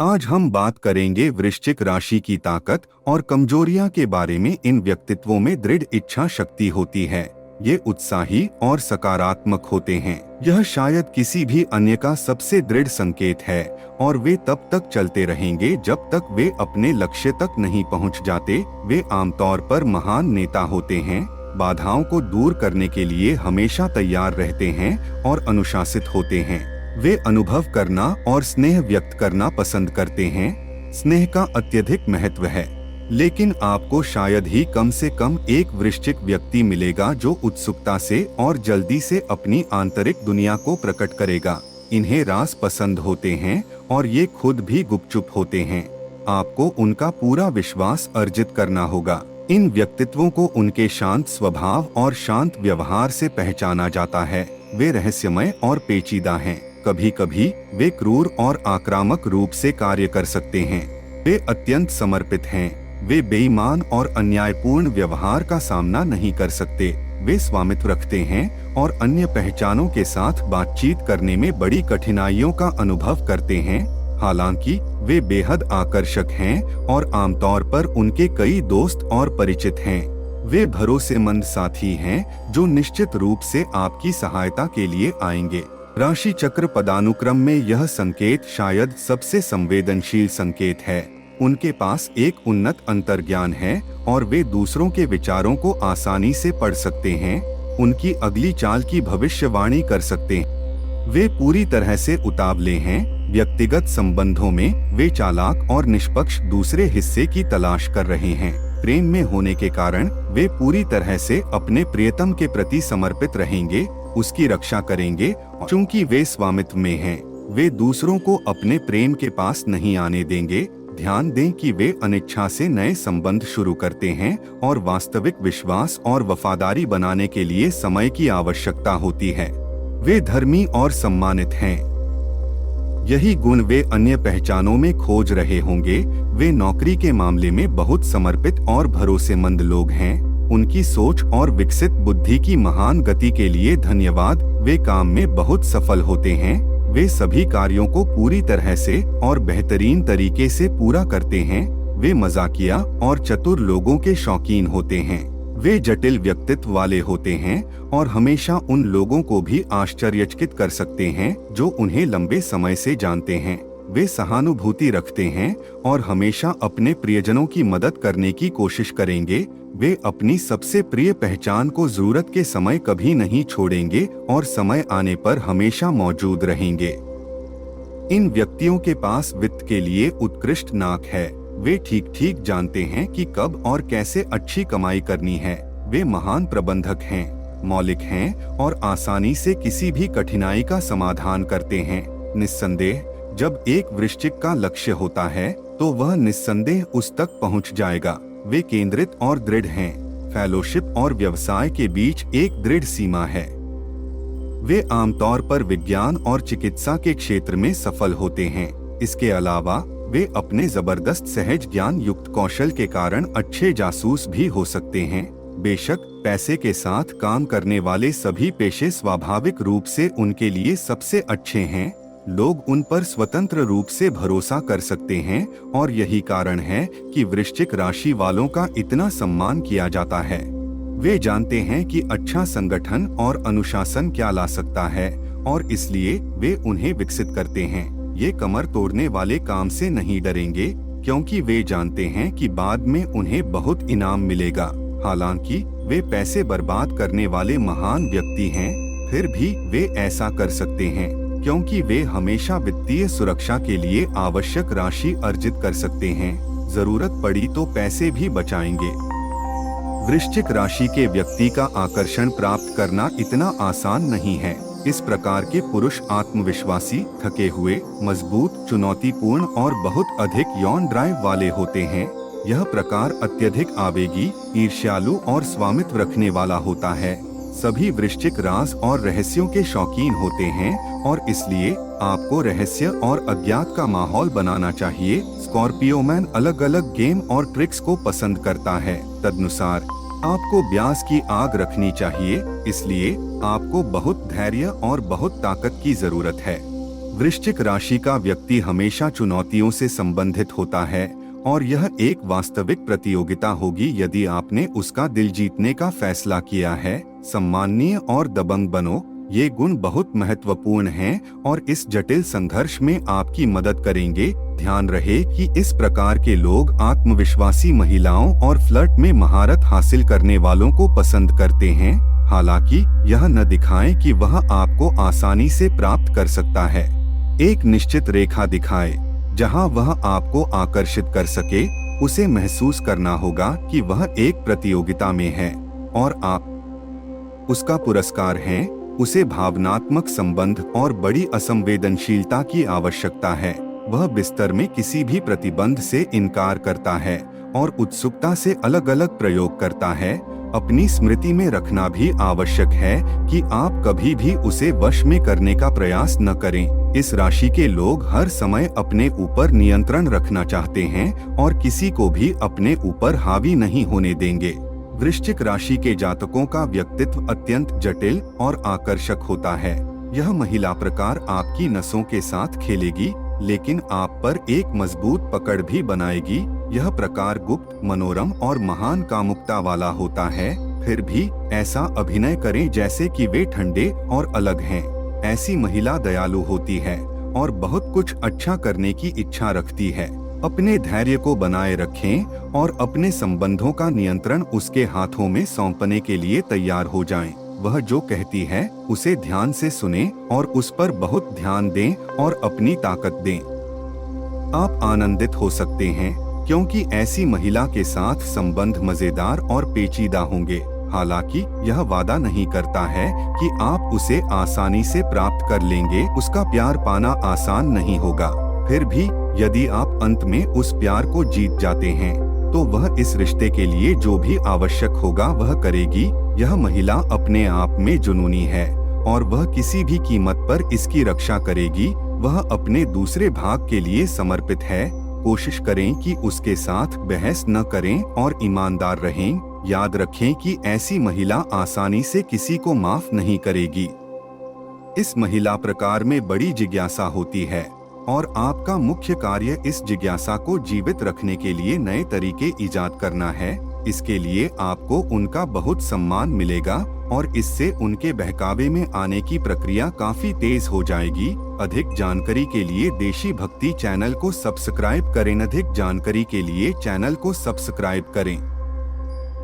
आज हम बात करेंगे वृश्चिक राशि की ताकत और कमजोरियां के बारे में। इन व्यक्तित्वों में दृढ़ इच्छा शक्ति होती है। ये उत्साही और सकारात्मक होते हैं। यह शायद किसी भी अन्य का सबसे दृढ़ संकेत है और वे तब तक चलते रहेंगे जब तक वे अपने लक्ष्य तक नहीं पहुंच जाते। वे आमतौर पर महान नेता होते हैं, बाधाओं को दूर करने के लिए हमेशा तैयार रहते हैं और अनुशासित होते हैं। वे अनुभव करना और स्नेह व्यक्त करना पसंद करते हैं। स्नेह का अत्यधिक महत्व है, लेकिन आपको शायद ही कम से कम एक वृश्चिक व्यक्ति मिलेगा जो उत्सुकता से और जल्दी से अपनी आंतरिक दुनिया को प्रकट करेगा। इन्हें राज पसंद होते हैं और ये खुद भी गुपचुप होते हैं। आपको उनका पूरा विश्वास अर्जित करना होगा। इन व्यक्तित्वों को उनके शांत स्वभाव और शांत व्यवहार से पहचाना जाता है। वे रहस्यमय और पेचीदा हैं। कभी कभी वे क्रूर और आक्रामक रूप से कार्य कर सकते हैं। वे अत्यंत समर्पित हैं। वे बेईमान और अन्यायपूर्ण व्यवहार का सामना नहीं कर सकते। वे स्वामित्व रखते हैं और अन्य पहचानों के साथ बातचीत करने में बड़ी कठिनाइयों का अनुभव करते हैं। हालांकि वे बेहद आकर्षक हैं और आमतौर पर उनके कई दोस्त और परिचित हैं। वे भरोसेमंद साथी हैं जो निश्चित रूप से आपकी सहायता के लिए आएंगे। राशि चक्र पदानुक्रम में यह संकेत शायद सबसे संवेदनशील संकेत है। उनके पास एक उन्नत अंतर्ज्ञान है और वे दूसरों के विचारों को आसानी से पढ़ सकते हैं। उनकी अगली चाल की भविष्यवाणी कर सकते हैं। वे पूरी तरह से उतावले हैं। व्यक्तिगत संबंधों में वे चालाक और निष्पक्ष दूसरे हिस्से की तलाश कर रहे हैं। प्रेम में होने के कारण वे पूरी तरह से अपने प्रियतम के प्रति समर्पित रहेंगे, उसकी रक्षा करेंगे। चूंकि वे स्वामित्व में हैं, वे दूसरों को अपने प्रेम के पास नहीं आने देंगे। ध्यान दें कि वे अनिच्छा से नए संबंध शुरू करते हैं और वास्तविक विश्वास और वफादारी बनाने के लिए समय की आवश्यकता होती है। वे धर्मी और सम्मानित हैं। यही गुण वे अन्य पहचानों में खोज रहे होंगे। वे नौकरी के मामले में बहुत समर्पित और भरोसेमंद लोग हैं। उनकी सोच और विकसित बुद्धि की महान गति के लिए धन्यवाद। वे काम में बहुत सफल होते हैं। वे सभी कार्यों को पूरी तरह से और बेहतरीन तरीके से पूरा करते हैं। वे मजाकिया और चतुर लोगों के शौकीन होते हैं। वे जटिल व्यक्तित्व वाले होते हैं और हमेशा उन लोगों को भी आश्चर्यचकित कर सकते हैं जो उन्हें लंबे समय से जानते हैं। वे सहानुभूति रखते हैं और हमेशा अपने प्रियजनों की मदद करने की कोशिश करेंगे। वे अपनी सबसे प्रिय पहचान को जरूरत के समय कभी नहीं छोड़ेंगे और समय आने पर हमेशा मौजूद रहेंगे। इन व्यक्तियों के पास वित्त के लिए उत्कृष्ट नाक है। वे ठीक ठीक जानते हैं कि कब और कैसे अच्छी कमाई करनी है। वे महान प्रबंधक हैं, मौलिक हैं और आसानी से किसी भी कठिनाई का समाधान करते हैं। निस्संदेह जब एक वृश्चिक का लक्ष्य होता है तो वह निस्संदेह उस तक पहुंच जाएगा। वे केंद्रित और दृढ़ हैं। फेलोशिप और व्यवसाय के बीच एक दृढ़ सीमा है। वे आमतौर पर विज्ञान और चिकित्सा के क्षेत्र में सफल होते हैं। इसके अलावा वे अपने जबरदस्त सहज ज्ञान युक्त कौशल के कारण अच्छे जासूस भी हो सकते हैं। बेशक पैसे के साथ काम करने वाले सभी पेशे स्वाभाविक रूप से उनके लिए सबसे अच्छे हैं। लोग उन पर स्वतंत्र रूप से भरोसा कर सकते हैं और यही कारण है कि वृश्चिक राशि वालों का इतना सम्मान किया जाता है। वे जानते हैं कि अच्छा संगठन और अनुशासन क्या ला सकता है और इसलिए वे उन्हें विकसित करते हैं। ये कमर तोड़ने वाले काम से नहीं डरेंगे क्योंकि वे जानते हैं कि बाद में उन्हें बहुत इनाम मिलेगा। हालांकि वे पैसे बर्बाद करने वाले महान व्यक्ति हैं, फिर भी वे ऐसा कर सकते हैं क्योंकि वे हमेशा वित्तीय सुरक्षा के लिए आवश्यक राशि अर्जित कर सकते हैं। जरूरत पड़ी तो पैसे भी बचाएंगे। वृश्चिक राशि के व्यक्ति का आकर्षण प्राप्त करना इतना आसान नहीं है। इस प्रकार के पुरुष आत्मविश्वासी, थके हुए, मजबूत, चुनौतीपूर्ण और बहुत अधिक यौन ड्राइव वाले होते हैं। यह प्रकार अत्यधिक आवेगी, ईर्ष्यालु और स्वामित्व रखने वाला होता है। सभी वृश्चिक राज और रहस्यों के शौकीन होते हैं और इसलिए आपको रहस्य और अज्ञात का माहौल बनाना चाहिए। स्कॉर्पियो मैन अलग अलग गेम और ट्रिक्स को पसंद करता है। तदनुसार आपको ब्यास की आग रखनी चाहिए, इसलिए आपको बहुत धैर्य और बहुत ताकत की जरूरत है। वृश्चिक राशि का व्यक्ति हमेशा चुनौतियों से संबंधित होता है और यह एक वास्तविक प्रतियोगिता होगी। यदि आपने उसका दिल जीतने का फैसला किया है, सम्माननीय और दबंग बनो। ये गुण बहुत महत्वपूर्ण हैं और इस जटिल संघर्ष में आपकी मदद करेंगे। ध्यान रहे कि इस प्रकार के लोग आत्मविश्वासी महिलाओं और फ्लर्ट में महारत हासिल करने वालों को पसंद करते हैं। हालांकि यह न दिखाएं कि वह आपको आसानी से प्राप्त कर सकता है। एक निश्चित रेखा दिखाए जहां वह आपको आकर्षित कर सके। उसे महसूस करना होगा कि वह एक प्रतियोगिता में है और आप उसका पुरस्कार हैं। उसे भावनात्मक संबंध और बड़ी असंवेदनशीलता की आवश्यकता है। वह बिस्तर में किसी भी प्रतिबंध से इनकार करता है और उत्सुकता से अलग अलग प्रयोग करता है। अपनी स्मृति में रखना भी आवश्यक है कि आप कभी भी उसे वश में करने का प्रयास न करें। इस राशि के लोग हर समय अपने ऊपर नियंत्रण रखना चाहते हैं और किसी को भी अपने ऊपर हावी नहीं होने देंगे। वृश्चिक राशि के जातकों का व्यक्तित्व अत्यंत जटिल और आकर्षक होता है। यह महिला प्रकार आपकी नसों के साथ खेलेगी, लेकिन आप पर एक मजबूत पकड़ भी बनाएगी। यह प्रकार गुप्त, मनोरम और महान कामुकता वाला होता है। फिर भी ऐसा अभिनय करें जैसे कि वे ठंडे और अलग हैं। ऐसी महिला दयालु होती है और बहुत कुछ अच्छा करने की इच्छा रखती है। अपने धैर्य को बनाए रखें और अपने संबंधों का नियंत्रण उसके हाथों में सौंपने के लिए तैयार हो जाएं। वह जो कहती है उसे ध्यान से सुनें और उस पर बहुत ध्यान दें और अपनी ताकत दें। आप आनंदित हो सकते हैं क्योंकि ऐसी महिला के साथ संबंध मजेदार और पेचीदा होंगे। हालांकि यह वादा नहीं करता है कि आप उसे आसानी से प्राप्त कर लेंगे। उसका प्यार पाना आसान नहीं होगा। फिर भी यदि आप अंत में उस प्यार को जीत जाते हैं तो वह इस रिश्ते के लिए जो भी आवश्यक होगा वह करेगी। यह महिला अपने आप में जुनूनी है और वह किसी भी कीमत पर इसकी रक्षा करेगी। वह अपने दूसरे भाग के लिए समर्पित है। कोशिश करें कि उसके साथ बहस न करें और ईमानदार रहें। याद रखें कि ऐसी महिला आसानी से किसी को माफ नहीं करेगी। इस महिला प्रकार में बड़ी जिज्ञासा होती है और आपका मुख्य कार्य इस जिज्ञासा को जीवित रखने के लिए नए तरीके इजाद करना है। इसके लिए आपको उनका बहुत सम्मान मिलेगा और इससे उनके बहकावे में आने की प्रक्रिया काफी तेज हो जाएगी। अधिक जानकारी के लिए देशी भक्ति चैनल को सब्सक्राइब करें। अधिक जानकारी के लिए चैनल को सब्सक्राइब करें।